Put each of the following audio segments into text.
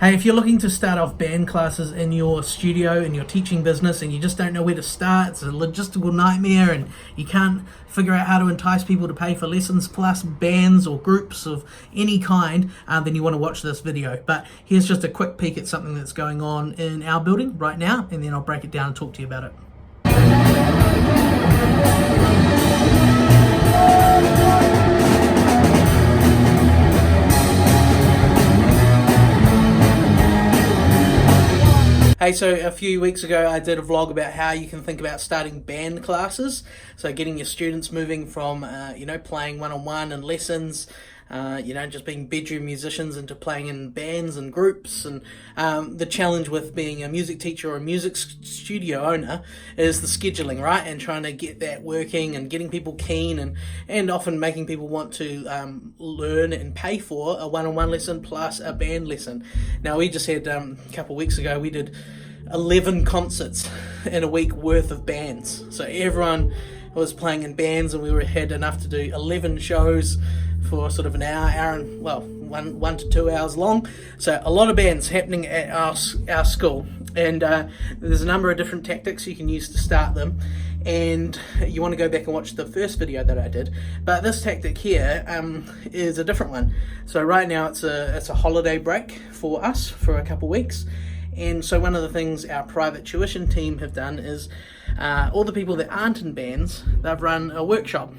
Hey, if you're looking to start off band classes in your studio, in your teaching business, and you just don't know where to start, it's a logistical nightmare, and you can't figure out how to entice people to pay for lessons plus bands or groups of any kind, then you want to watch this video. But here's just a quick peek at something that's going on in our building right now, and then I'll break it down and talk to you about it. Hey, so a few weeks ago I did a vlog about how you can think about starting band classes. So getting your students moving from, playing one-on-one and lessons, just being bedroom musicians into playing in bands and groups. And the challenge with being a music teacher or a music studio owner is the scheduling, right? And trying to get that working and getting people keen and often making people want to learn and pay for a one-on-one lesson plus a band lesson. Now, we just had, a couple of weeks ago, we did 11 concerts in a week worth of bands. So everyone was playing in bands, and we had enough to do 11 shows for sort of an hour and, well, one to 2 hours long. So a lot of bands happening at our school, and there's a number of different tactics you can use to start them, and you want to go back and watch the first video that I did. But this tactic here is a different one. So right now it's a holiday break for us for a couple weeks. And so one of the things our private tuition team have done is all the people that aren't in bands, they've run a workshop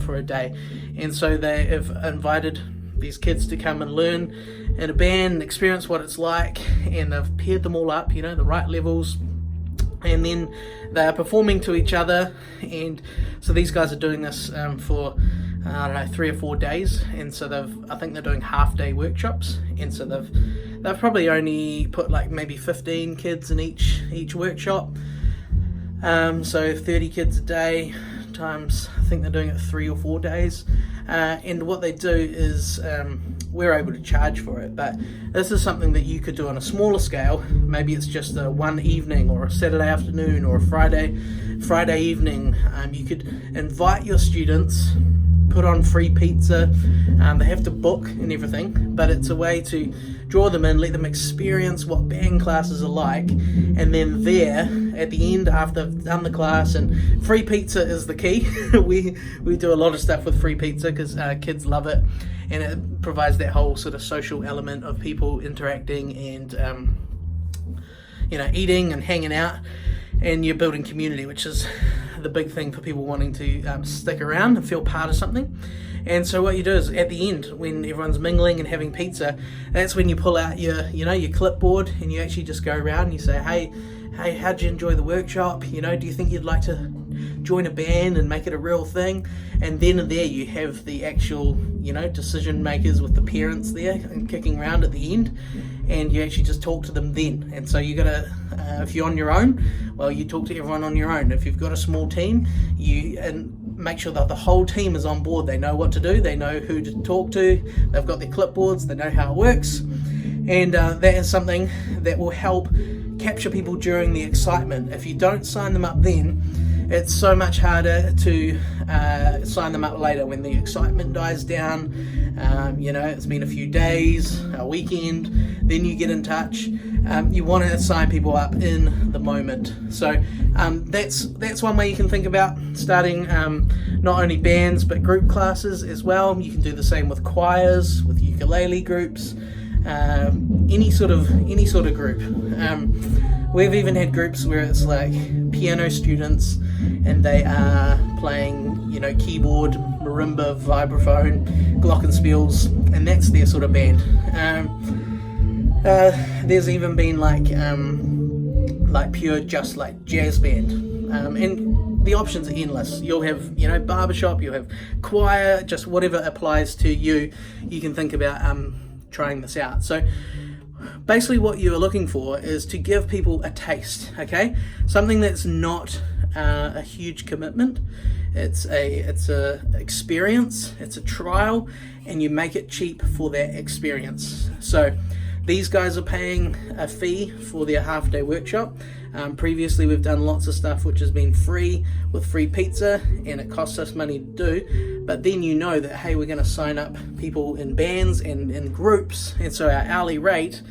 for a day. And so they have invited these kids to come and learn in a band and experience what it's like. And they've paired them all up, the right levels. And then they're performing to each other. And so these guys are doing this for 3 or 4 days. And so I think they're doing half-day workshops. And so they've probably only put like maybe 15 kids in each workshop. So 30 kids a day times, I think they're doing it 3 or 4 days. And what they do is we're able to charge for it, but this is something that you could do on a smaller scale. Maybe it's just a one evening or a Saturday afternoon or a Friday evening. You could invite your students, put on free pizza. They have to book and everything, but it's a way to draw them in, let them experience what band classes are like, and then there at the end, after they've done the class, and free pizza is the key. we do a lot of stuff with free pizza because kids love it, and it provides that whole sort of social element of people interacting and eating and hanging out, and you're building community, which is the big thing for people wanting to stick around and feel part of something. And so what you do is at the end, when everyone's mingling and having pizza, that's when you pull out your clipboard, and you actually just go around and you say, hey, how'd you enjoy the workshop? Do you think you'd like to join a band and make it a real thing? And then and there you have the actual, decision makers with the parents there and kicking around at the end, and you actually just talk to them then. And so you gotta, if you're on your own, well, you talk to everyone on your own. If you've got a small team, and make sure that the whole team is on board. They know what to do, they know who to talk to, they've got their clipboards, they know how it works, and that is something that will help capture people during the excitement. If you don't sign them up then, it's so much harder to sign them up later when the excitement dies down. It's been a few days, a weekend, then you get in touch. You want to sign people up in the moment. So that's one way you can think about starting not only bands but group classes as well. You can do the same with choirs, with ukulele groups, any sort of group. We've even had groups where it's like piano students and they are playing, keyboard, marimba, vibraphone, glockenspiels, and that's their sort of band. There's even been like pure just like jazz band, and the options are endless. You'll have barbershop, you'll have choir, just whatever applies to you. You can think about trying this out. So basically what you're looking for is to give people a taste, okay? Something that's not a huge commitment. It's a experience, it's a trial, and you make it cheap for that experience. So these guys are paying a fee for their half-day workshop. Previously we've done lots of stuff which has been free with free pizza, and it costs us money to do, but then that, hey, we're going to sign up people in bands and in groups, and so our hourly rate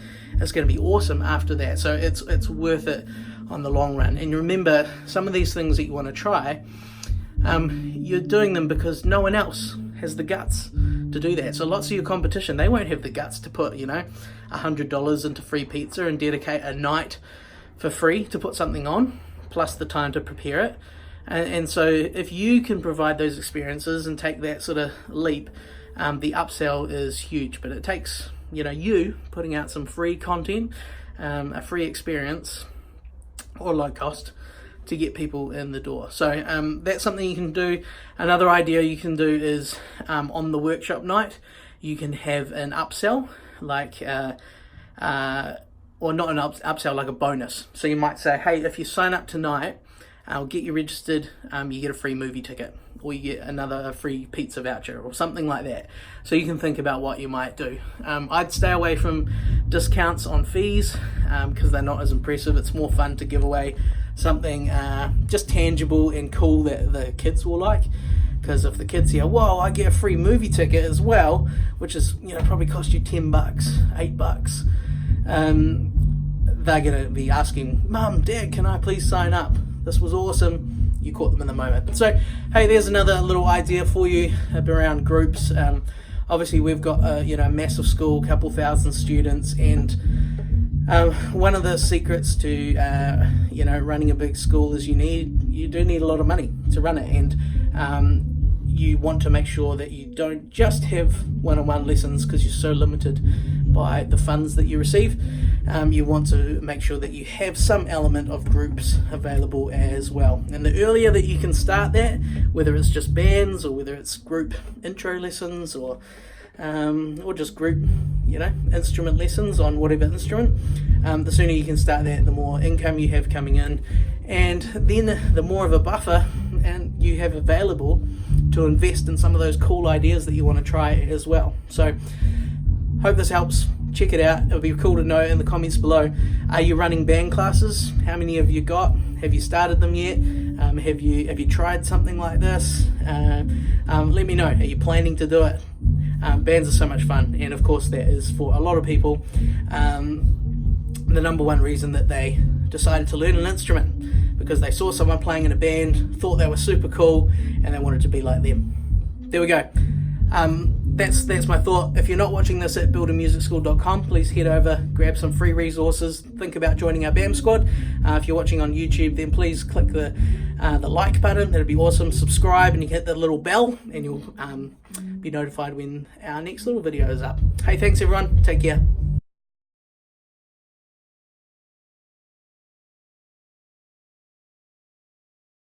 it's going to be awesome after that. So it's worth it on the long run. And remember, some of these things that you want to try, you're doing them because no one else has the guts to do that. So lots of your competition, they won't have the guts to put, $100 into free pizza and dedicate a night for free to put something on, plus the time to prepare it. And so if you can provide those experiences and take that sort of leap, the upsell is huge. But it takes, you putting out some free content, a free experience, or low cost, to get people in the door. So that's something you can do. Another idea you can do is on the workshop night, you can have an upsell, like or not an upsell, like a bonus. So you might say, hey, if you sign up tonight, I'll get you registered, you get a free movie ticket, or you get another free pizza voucher, or something like that. So you can think about what you might do. I'd stay away from discounts on fees, because they're not as impressive. It's more fun to give away something just tangible and cool that the kids will like. Because if the kids hear, whoa, I get a free movie ticket as well, which is, probably cost you $10, $8, they're going to be asking, Mum, Dad, can I please sign up? This was awesome. You caught them in the moment. So, hey, there's another little idea for you around groups. Obviously, we've got a massive school, couple thousand students, and one of the secrets to running a big school is you do need a lot of money to run it, and you want to make sure that you don't just have one-on-one lessons because you're so limited by the funds that you receive. You want to make sure that you have some element of groups available as well. And the earlier that you can start that, whether it's just bands or whether it's group intro lessons or just group, instrument lessons on whatever instrument, the sooner you can start that, the more income you have coming in, and then the more of a buffer and you have available to invest in some of those cool ideas that you want to try as well. So hope this helps. Check it out. It'll be cool to know in the comments below. Are you running band classes? How many have you got? Have you started them yet? Have you tried something like this? Let me know. Are you planning to do it? Bands are so much fun, and of course that is for a lot of people the number one reason that they decided to learn an instrument, because they saw someone playing in a band, thought they were super cool, and they wanted to be like them. There we go. That's my thought. If you're not watching this at buildingmusicschool.com, please head over, grab some free resources, think about joining our BAM squad. If you're watching on YouTube, then please click the like button. That'd be awesome. Subscribe, and you hit the little bell, and you'll be notified when our next little video is up. Hey, thanks everyone. Take care.